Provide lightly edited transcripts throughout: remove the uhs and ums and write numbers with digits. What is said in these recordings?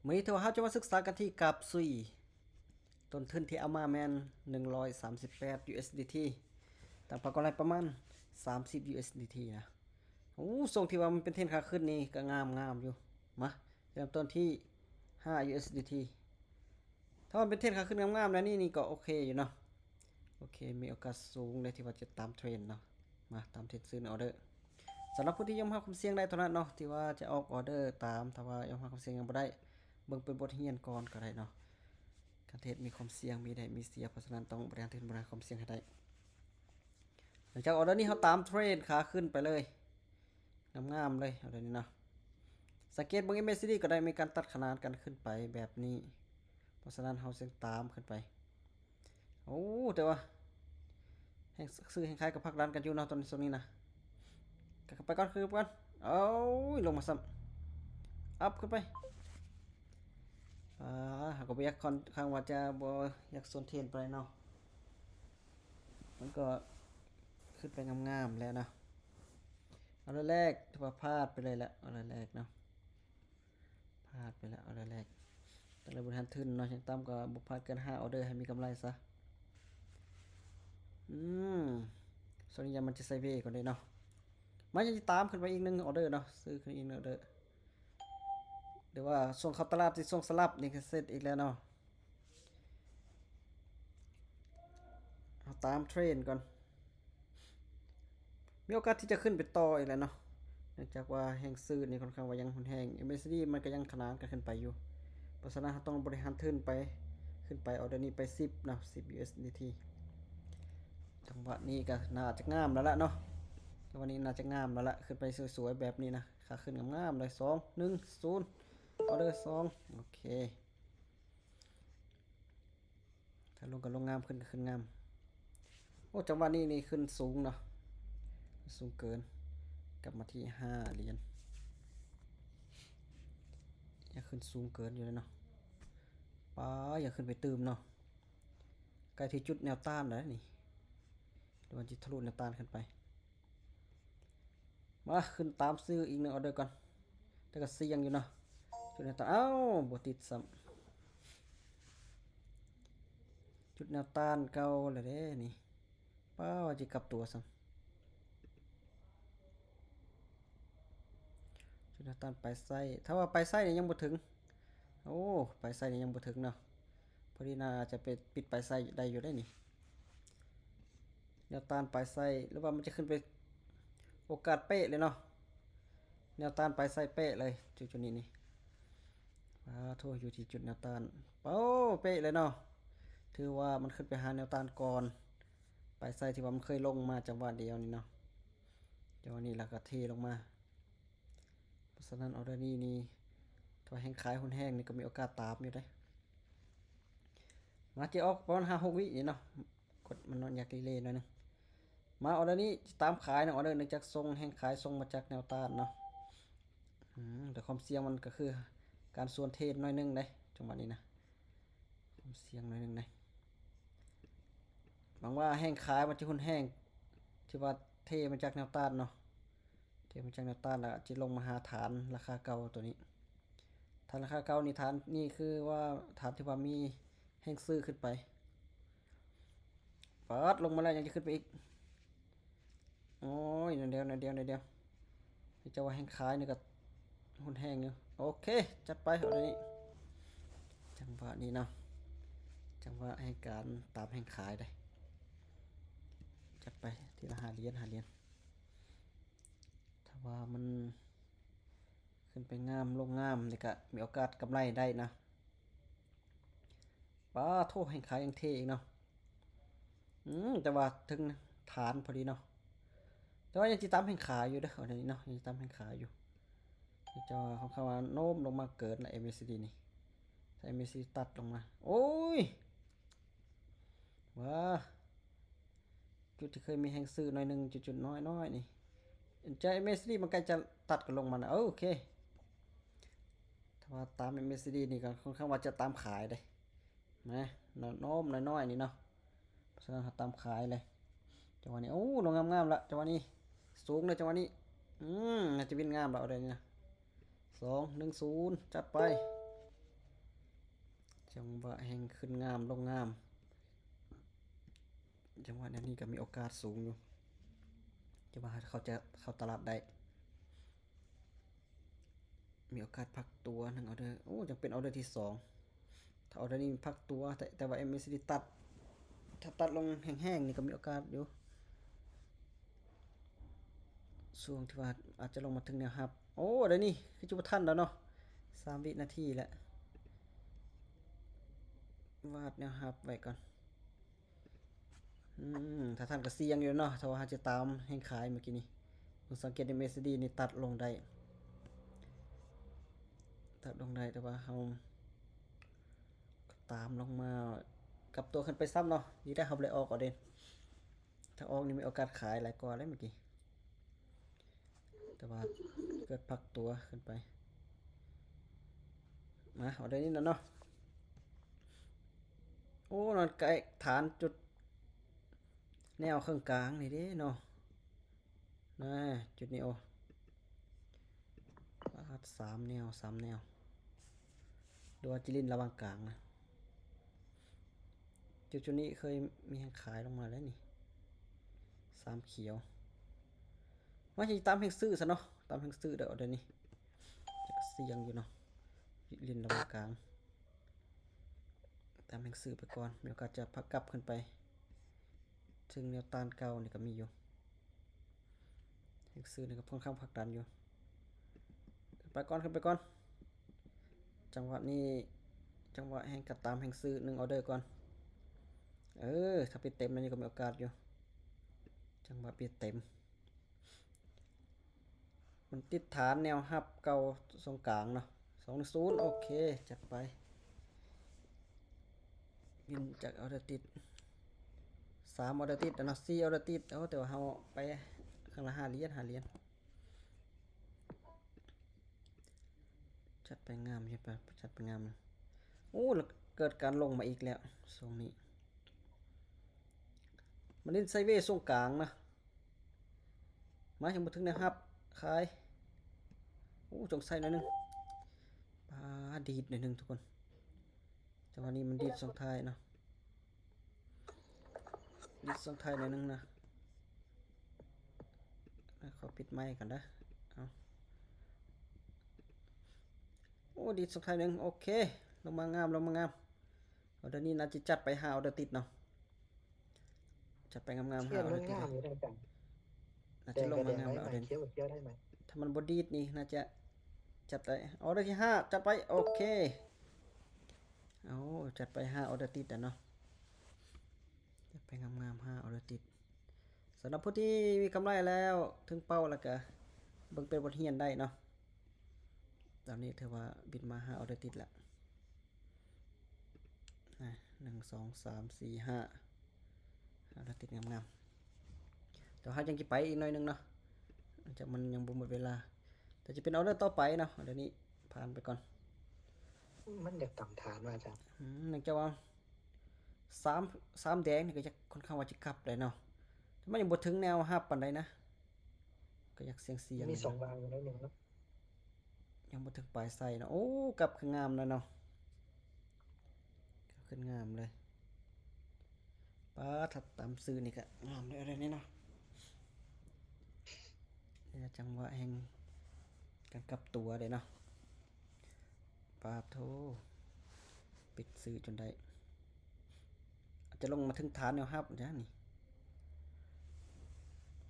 มื้อนี้เราจะมาศึกษากันที่กราฟซุยต้นทุนที่เอามาแม่น138 USDT ต่างประกอบอะไรประมาณ30 USDT นะโอ้ทรงที่ว่ามันเป็นเทรนขาขึ้นนี่ก็งามอยู่มาเริ่มต้นที่5 USDT ถ้ามันเป็นเทรนขาขึ้นงามๆแล้วนี่ก็โอเคอยู่เนาะโอเคมีโอกาสสูงเลยที่ว่าจะตามเทรนเนาะมาตามเทรนซื้อออเดอร์สำหรับผู้ที่ยอมรับความเสี่ยงได้เท่านั้นเนาะที่ว่าจะออกออเดอร์ตามถ้าว่ายอมรับความเสี่ยงยังบ่ได้เบิ่งเป็นบทเรียนก่อนก็ได้เนาะการเทรดมีความเสี่ยงมีได้มีเสียเพราะฉะนั้นต้องบริหารเทรดบริหารความเสี่ยงให้ได้หลังจากออเดอร์นี้เขาตามเทรนขาขึ้นไปเลยงามๆเลยออเดอร์นี้เนาะสังเกตเบิ่ง MACD ก็ได้มีการตัดขนานกันขึ้นไปแบบนี้เพราะฉะนั้นเราจึงตามขึ้นไปโอ้แต่ว่าแห่งซื้อแห่งขายกับพักดันกันอยู่เนาะตรงนี้นะไปก่อนคือก่อนเอาลงมาซ้ำอัพขึ้นไปหากบ่อยากค่อนข้างว่าจะบ่อยากสนเทรนไปเนาะมันก็ขึ้นไปงามๆแล้วนะเอาแรกถือว่าพลาดไปเลยแหละเอาแรกเนาะพลาดไปแล้วเอาแรกต้องเลยบริหารทุนเนาะอย่างต่ำก็บ่พลาดเกิน5ออเดอร์ให้มีกำไรซะอืมส่วนนี้มันจะใส่เวก่อนเลยเนาะมันจะตามขึ้นไปอีก1ออเดอร์เนาะซื้อขึ้นอีก1ออเดอร์เดี๋ยวว่าส่งเข้าตลาดที่ส่งสลับนี่ก็เสร็จอีกแล้วเนาะเอาตามเทรนก่อนมีโอกาสที่จะขึ้นไปต่ออีกแล้วเนาะเนื่องจากว่าแห่งซื้อนี่ค่อนข้างว่ายังแห้ง MACD มันก็ยังขนานกันขึ้นไปอยู่เพราะฉะนั้นเราต้องบริหารทุนไปขึ้นไปออเดอร์นี้ไป10นะ10 USDT จังหวะนี้ก็น่าจะงามแล้วล่ะเนาะจังหวะนี้น่าจะงามแล้วล่ะขึ้นไปสวยๆแบบนี้นะขาขึ้นงามๆเลย2 1 0ออเดอร์2โอเคถ้าลงก็ลงงามขึ้นงามโอ้จังหวะนี้นี่ขึ้นสูงเนาะสูงเกินกลับมาที่5เหรียญอย่าขึ้นสูงเกินอยู่เลยเนาะอย่าขึ้นไปตืมเนาะใกล้ที่จุดแนวต้านแล้วนี่เดี๋ยวมันจะทะลุแนวต้านขึ้นไปมาขึ้นตามซื้ออีก1ออเดอร์ก่อนแต่ก็เสี่ยงอยู่เนาะจุดแนวต้านบ่ติดซ้ำจุดแนวต้านเก่าเลยเด้นี่ว่าจะกลับตัวซ้ำจุดแนวต้านไปไส้ถ้าว่าไปไส้เนี่ยยังบ่ถึงโอ้ไปไส้เนี่ยยังบ่ถึงเนาะพอดีน่าจะไปปิดไปไส้ได้อยู่ได้นี่แนวต้านไปไส้หรือว่ามันจะขึ้นไปโอกาสเป๊ะเลยเนาะแนวต้านไปไส้เป๊ะเลยจุดนี้นี่โทษอยู่ที่จุดแนวต้านเป๊ะเลยเนาะถือว่ามันขึ้นไปหาแนวต้านก่อนไปไส้ที่ว่ามันเคยลงมาจังหวะเดียวนี่เนาะจังหวะนี้แล้วก็เทลงมาเพราะฉะนั้นออเดอร์นี้ถ้าแห้งขายหุ้นแห้งนี่ก็มีโอกาสตามอยู่ได้มาจะออกประมาณ5-6 วินี่เนาะกดมันนอนอยากรีเลย์หน่อยนึงมาออเดอร์นี้ตามขายนะออเดอร์นึงจากทรงแห้งขายทรงมาจากแนวต้านเนาะแต่ความเสี่ยงมันก็คือการส่วนเทรดหน่อยนึงเลยจังหวะนี้นะความเสี่ยงหน่อยนึงเลยหวังว่าแห้งขายมันจะหุ้นแห้งที่ว่าเทมาจากแนวต้านเนาะเทมาจากแนวต้านแล้วจะลงมาหาฐานราคาเก่าตัวนี้ฐานราคาเก่านี่ฐานนี่คือว่าฐานที่ว่ามีแห้งซื้อขึ้นไปลงมาแล้วยังจะขึ้นไปอีกโอ้ยเดียวจะว่าแห้งขายนี่ก็หุ้นแห้งอยู่โอเคจัดไปเอาเลยนี่จังหวะนี้เนาะจังหวะให้การตามแห้งขายได้จัดไปทีละ5 เหรียญถ้าว่ามันขึ้นไปงามลงงามนี่ก็มีโอกาสกำไรได้นะโทษแห้งขายยังเทอีกเนาะแต่ว่าถึงฐานพอดีเนาะแต่ว่ายังติดตามแห่งขายอยู่เด้ออันนี้เนาะยังติดตามแห่งขายอยู่จะเขาเข้ามาโน้มลงมาเกิดละ MACD นี่ถ้า MACD ตัดลงมาโอ้ยว้าจุดที่เคยมีแห่งซื้อหน่อยนึงจุดน้อยนี่ใจ MACD มันใกล้จะตัดกันลงมานะโอเคถ้าว่าตาม MACD นี่ก็ค่อนข้างว่าจะตามขายเลยนะโน้มน้อยนี่เนาะเพราะฉะนั้นตามขายเลยจังหวะนี้โอ้ลงงามๆละจังหวะนี้สูงเลยจังหวะนี้น่าจะวิ่งงามแล้วอะไรนี่นะ2 1 0จัดไป จังหวะแห่งขึ้นงามลงงามจังหวะนี้ก็มีโอกาสสูงอยู่จะว่าเขาจะเข้าตลาดได้มีโอกาสพักตัว1ออเดอร์โอ้ยังเป็นออเดอร์ที่2ถ้าออเดอร์นี้พักตัวแต่ว่า MACD ตัดถ้าตัดลงแห้งๆนี่ก็มีโอกาสอยู่ช่วงที่ว่าอาจจะลงมาถึงแนวรับโอ้เดี๋ยวนี้คือจุบทันแล้วเนาะ3วินาทีแล้ววาดแนวรับไว้ก่อนถ้าท่านก็เสี่ยงอยู่เนาะถ้าว่าจะตามแห่งขายเมื่อกี้นี้ผมสังเกตใน MACD นี่ตัดลงได้แต่ว่าเฮาตามลงมากับตัวขึ้นไปซ้ำเนาะดีได้เฮาบ่ได้ออกเอาเด่นถ้าออกนี่มีโอกาสขายหลายกว่าเลยเมื่อกี้แต่ว่าเกิดพักตัวขึ้นไปมาเอาได้นี่นะเนาะโอ้นอนใกล้ฐานจุดแนวเครื่องกลางนี่เด้เนาะนะจุดนี้โอ้3 แนวดูว่าจิรินระหว่างกลางนะจุดนี้เคยมีขายลงมาแล้วนี่3เขียวว่าจะตามแห่งซื้อซะเนาะตามแห่งซื้อเดี๋ยวนี้จะก็เสี่ยงอยู่เนาะลินระหว่างกลางตามแห่งซื้อไปก่อนมีโอกาสจะพักกลับขึ้นไปถึงแนวต้านเก่านี่ก็มีอยู่แห่งซื้อนี่ก็ค่อนข้างผลักดันอยู่ขึ้นไปก่อนจังหวะนี้จังหวะแห่งกัดตามแห่งซื้อ1ออเดอร์ก่อนถ้าไปเต็มนี่ก็มีโอกาสอยู่จังหวะไปเต็มมันติดฐานแนวรับเก่าตรงกลางเนาะ210โอเคจัดไปบินจากออเดอร์ติด3ออเดอร์ติดเนาะ4ออเดอร์ติดแต่ว่าเฮาไปข้างละ5 เหรียญจัดไปงามใช่ปะจัดไปงามโอ้แล้วเกิดการลงมาอีกแล้วทรงนี้มันเล่นไซเวย์ทรงกลางนะมาถึงมาถึงนะครับคายโอ้จงใส่หน่อยนึงปาดีดหน่อยนึงทุกคนจังหวะนี้มันดีดทรงท้ายเนาะดีดทรงท้ายหน่อยนึงนะขอปิดไมค์กันนะเอาโอ้ดีดทรงท้ายหนึ่งโอเคลงมางามเอาเดี๋ยวนี้น่าจะจัดไป5เอาเดี๋ยวติดเนาะจัดไปงามๆ5เอาเดี๋ยวติดเลยน่าจะลงมางามแล้วเอาเดี๋ยวถ้ามันบอดีดนี่น่าจะจัดไปออเดอร์ที่5จัดไปโอเคเอาจัดไป5ออเดอร์ติดเนาะจัดไปงามๆ5ออเดอร์ติดสำหรับผู้ที่มีกำไรแล้วถึงเป้าแล้วก็เบิ่งเป็นบทเรียนได้เนาะตอนนี้ถือว่าบินมา5ออเดอร์ติดแล้ว1 2 3 4 5ออเดอร์ติดงามๆแต่ว่ายังจะไปอีกหน่อยนึงเนาะจากมันยังบ่หมดเวลาแต่จะเป็นออเดอร์ต่อไปเนาะเดี๋ยวนี้ผ่านไปก่อนมันอยากต่ำฐานว่าอาจารย์เนื่องจากว่า3แดงนี่ก็จะค่อนข้างว่าจะกลับเลยเนาะแต่มันยังบ่ถึงแนวรับปานใดนะก็อยากเสี่ยงมีๆ2วางอยู่แล้วหนึ่งแล้วยังบ่ถึงปลายไส้เนาะโอ้กลับคืองามแล้วเนาะกลับขึ้นงามเลยป้าถ้าตามซื้อนี่ก็งามเลยอะไรนี่เนาะเนี่ยจังหวะแห่งการกลับตัวเลยเนาะปาโทปิดซื้อจนได้อาจจะลงมาถึงฐานแนวรับจ้ะนี่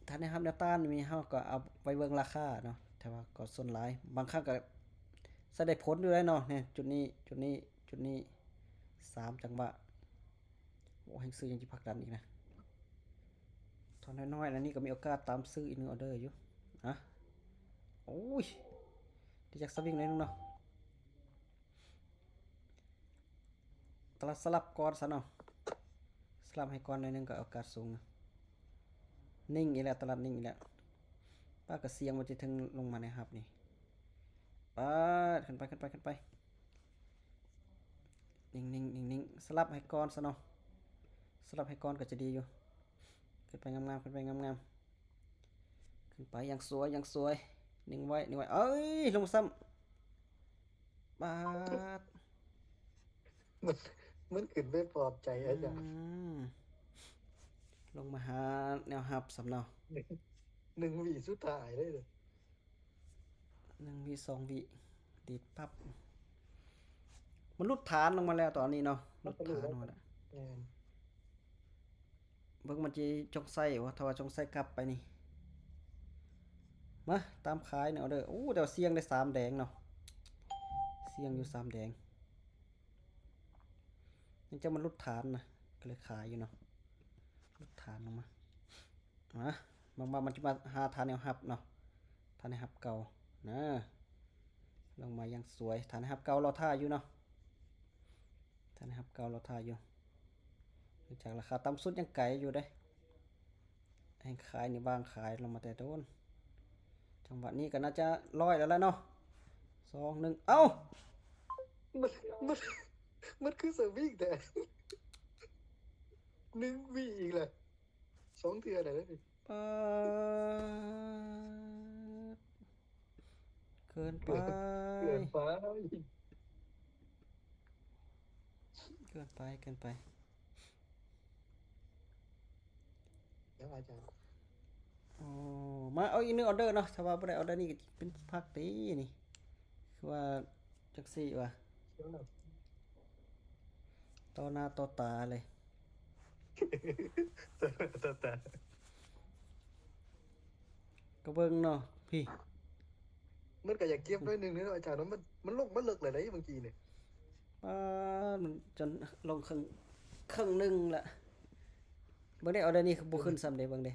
ฐานแนวรับแนวต้านมีเฮาก็เอาไว้เบิ่งราคาเนาะแต่ว่าก็ส่วนหลายบางครั้งก็แสดงผลอยู่ได้เนาะเนี่ยจุดนี้3จังหวะโอ้แห่งซื้อยังสิผลักดันอีกนะทอนน้อยๆแล้วนี่ก็มีโอกาสตามซื้ออีก1ออเดอร์อยู่อะโอ้ยที่จักสวิงหน่อยนึงเนาะตลาดสลับก่อนซะเนาะสลับให้ก่อนหน่อยนึงก็โอกาสสูงนะนิ่งอีกแล้วตลาดนิ่งอีกแล้วป้าก็เสียงมันจะถึงลงมาในครับนี่ป้าขึ้นไปนิ่งสลับให้ก่อนซะเนาะสลับให้ก่อนก็จะดีอยู่ขึ้นไปงามๆขึ้นไปอย่างสวยนิ่งไว้เอ้ยลงซ้ำป้า มันมันขึ้นไปปลอบใจอาจารย์ มลงมาหาแนวหับสำเนา หนึ่งหนึ่งวีสุดท้ายเลยเลย 1 วิ 2 วิดีดปั๊บมันลุดฐานลงมาแล้วตอนนี้เนาะ มั ลุ น ด ก็รู้ ฐาน แล้ว ลงมาแล้ว แม่น เบิ่งมันสิจงไส้ว่าถ้าว่าจงไส้กลับไปนี่มาตามขายเนี่ยเอาเด้อโอ้เดี๋ยวเสียงได้3แดงเนาะเสียงอยู่3แดงยังจะมันลุดฐานนะก็เลยขายอยู่เนาะลุดฐานลงมาบางมันจะมาหาฐานแนวหับเนาะฐานแนวหับเก่านะลงมายังสวยฐานแนวหับเก่าเราท่าอยู่เนาะฐานแนวหับเก่าเราท่าอยู่เนื่องจากราคาต่ำสุดยังไกลอยู่เด้ให้ขายนี่บางขายลงมาแต่โดนจังหวะนี้ก็น่าจะร้อยแล้วล่ะเนาะ2 1เอ้า มันมันมันคือสวิงแต่ หนึ่งวีอีกเลยสองเทือไหนแล้วนี่ ปาดเกินไป เกินฟ้า เกินไปเกินไป แล้วอาจารย์ โอ้มาเอาอีกหนึงออเดอร์เนาะถ้าว่าบ่ได้ออเดอร์นี่ก็เป็นพักตีนี่คือว่าจักซี่ว่า เชื่อแล้ว ต่อหน้าต่อตาเลย แต่ ก็เบิ่งเนาะพี่ มันก็อยากเก็บไว้หนึ่งนี่เนาะอาจารย์เนาะมันลงมันเลิกเลยได้บางทีเนี่ย ปาดมันจนลงครึ่งหนึงละเบิ่งได้ออเดอร์นี่คือบ่ขึ้นซ้ำเด้เบิ่งเด้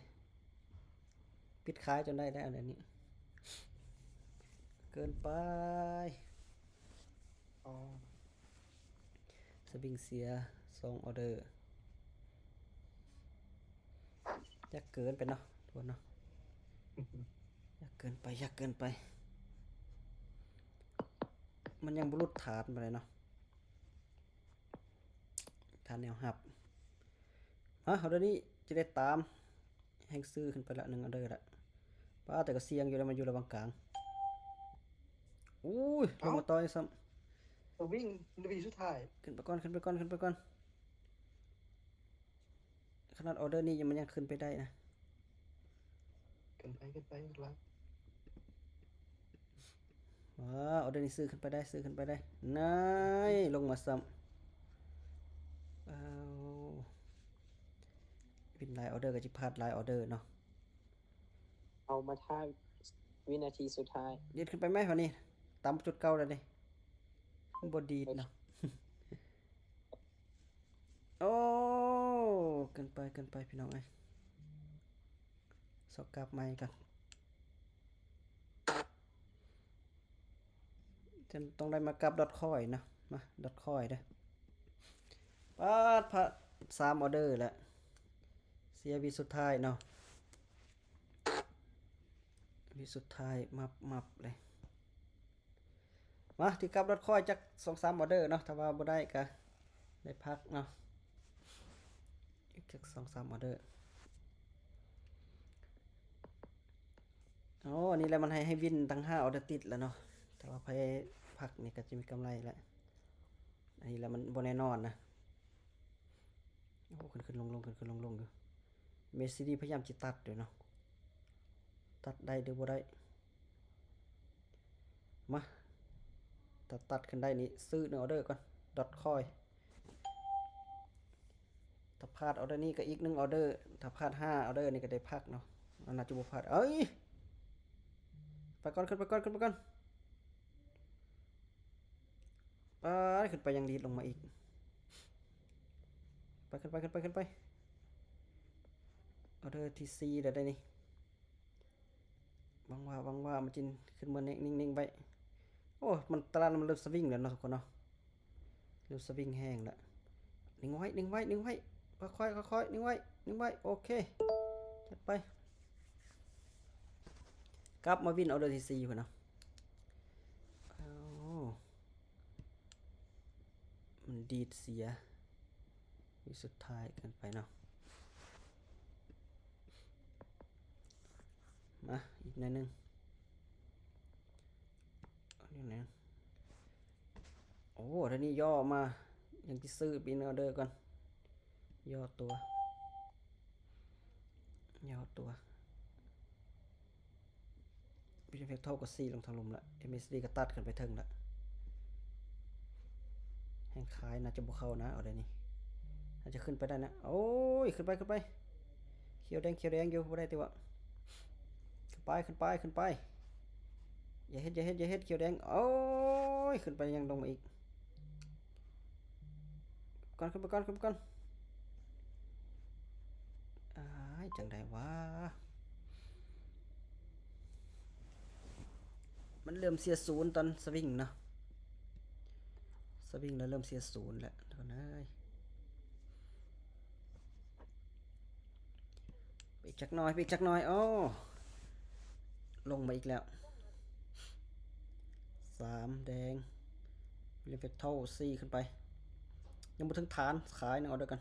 ปิดขายจนได้แล้วอันนี้เกินไป อ๋อ สวิงเสีย2ออเดอร์อยากเกินไปเนาะทุกคนเนาะอยากเกินไปอยากเกินไป มันยังบรุษฐานไปเลยเนาะฐานแนวหับเอาเดี๋ยวนี้จะได้ตามแห่งซื้อขึ้นไปละ1ออเดอร์ละป้าแต่ก็เสียงอยู่แล้วมันอยู่ระหว่างกลางอุ้ยลงมาต่อยซ้ สวิงวีสุดท้าย ำขึ้นไปก่อนขึ้นไปก่อนขึ้นไปก่อนขนาดออเดอร์นี้ยังมันยังขึ้นไปได้นะ เกินไปแล้ว ออเดอร์นี้ซื้อขึ้นไปได้ซื้อขึ้นไปได้นายลงมาซ้ำเอาวินไลน์ออเดอร์ก็จะพลาดไลน์ออเดอร์เนาะ เอามาท่าวินาทีสุดท้าย ยืดขึ้นไปไหมวันนี้ตามจุดเก่าแล้วนี่บอดีดเนาะ โอ้เกินไปเกินไปพี่น้องไอ้ยสอกกลับมาอีกกันจะต้องได้มากลับดอทคอยนะมาดอทคอยเด้อปาดพระ3ออเดอร์แล้วเสียวีสุดท้ายเนาะวีสุดท้ายมับเลยมาที่กลับดอทคอยจัก2-3ออเดอร์เนาะถ้าว่าบ่ได้ก็ได้พักเนาะอีกจัก2-3ออเดอร์อ๋ออันนี้แหละมันให้วินตั้ง5ออเดอร์ติดแล้วเนาะแต่ว่าไปพักนี่ก็จะมีกำไรแล้วอันนี้แหละมันบ่แน่นอนนะโอ้ขึ้นลงอยู่เมสซี่ดีพยายามจิตัดอยู่เนาะตัดได้หรือบ่ได้มาถ้าตัดขึ้นได้นี่ซื้อ1ออเดอร์ก่อนดอทคอยถ้าพลาดออเดอร์นี้ก็อีก1ออเดอร์ถ้าพลาด5ออเดอร์นี่ก็ได้พักเนาะอันน่าจะบ่พลาดเอ้ยไปก่อนขึ้นไปก่อนไปขึ้นไปยังดีดลงมาอีกไปขึ้นไปออเดอร์ที่4ได้นี่หวังว่ามันจินขึ้นมานิ่งๆไปโอ้มันตลาดมันเริ่มสวิงแล้วเนาะทุกคนเนาะเริ่มสวิงแห้งแล้วนิ่งไว้ค่อยนิ่งไว้โอเคจัดไปกลับมาวินออเดอร์ที่4พุ่นเนาะเอามันดีดเสียวิสุดท้ายเกินไปเนาะมาอีกหน่อยหนึงโอ้ทีนี้ย่อมา ยังที่ซื้อบินออเดอร์ก่อนย่อตัววิดีโอเฟกเท่ากับ4ลงทางลมละ MSD ก็ตัดขึ้นไปถึงละแห้งขายน่าจะบ่เข้านะเอาได้นี่น่าจะขึ้นไปได้นะโอ้ยขึ้นไปเขียวแดงอยู่บ่ได้ติวะขึ้นไปอย่าเฮ็ดเขียวแดงโอ้ยขึ้นไปยังลงมาอีกขึ้นไปก่อนอ้ายจังไดวะมันเริ่มเสียศูนย์ตอนสวิงเนาะสวิงแล้วเริ่มเสียศูนย์แล้วทุกคนเอ้ยไปอีกจักหน่อยโอ้ลงมาอีกแล้ว3แดงเรียนเฟกเท่า4ขึ้นไปยังบ่ถึงฐานขายนะเอาด้วยกัน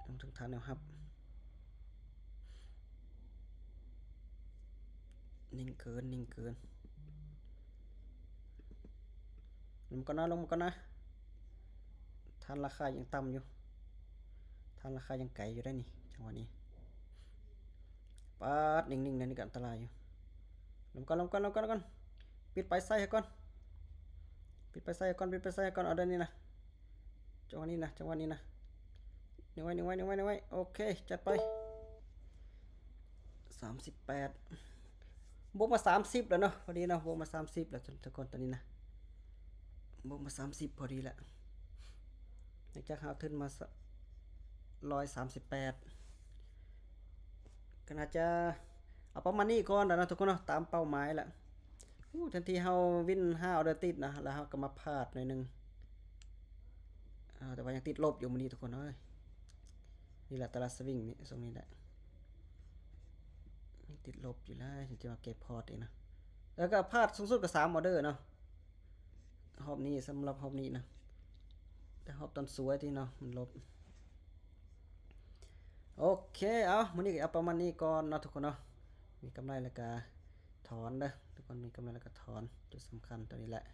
ยังบ่ถึงฐานแนวครับนิ่งเกินลงมาก่อนนะฐานราคายังต่ำอยู่ฐานราคายังไกลอยู่ได้นี่จังหวะนี้ปาดนิ่งๆนะนี่ก็อันตรายอยู่ลงก่อนปิดไปไส้ให้ก่อนเอาได้นี่นะจังหวะนี้นะนิ่งไว้โอเคจัดไป38บวกมา30แล้วเนาะพอดีเนาะบวกมา30แล้วทุกคนตอนนี้นะบวกมา30พอดีแล้วหลังจากหาทุนมา138ก็น่าจะเอาประมาณนี้ก่อนแล้วนะทุกคนเนาะตามเป้าหมายละทันทีเฮาวิน5ออเดอร์ติดนะแล้วเฮาก็มาพลาดหน่อยนึงแต่ว่ายังติดลบอยู่มื้อนี้ทุกคนเอ้ยนี่แหละตลาดสวิงนี่ตรงนี้แหละยังติดลบอยู่แล้วจะมาเก็บพอร์ตเองนะแล้วก็พลาดสูงสุดก็3ออเดอร์เนาะรอบนี้สำหรับรอบนี้นะแต่รอบตอนสวยที่เนาะมันลบโอเคเอามื้อนี้ก็เอาประมาณนี้ก่อนเนาะทุกคนเนาะมีกำไรแล้วก็ถอนเด้อทุกคนมีกำไรแล้วก็ถอนจุดสำคัญตัวนี้แหละ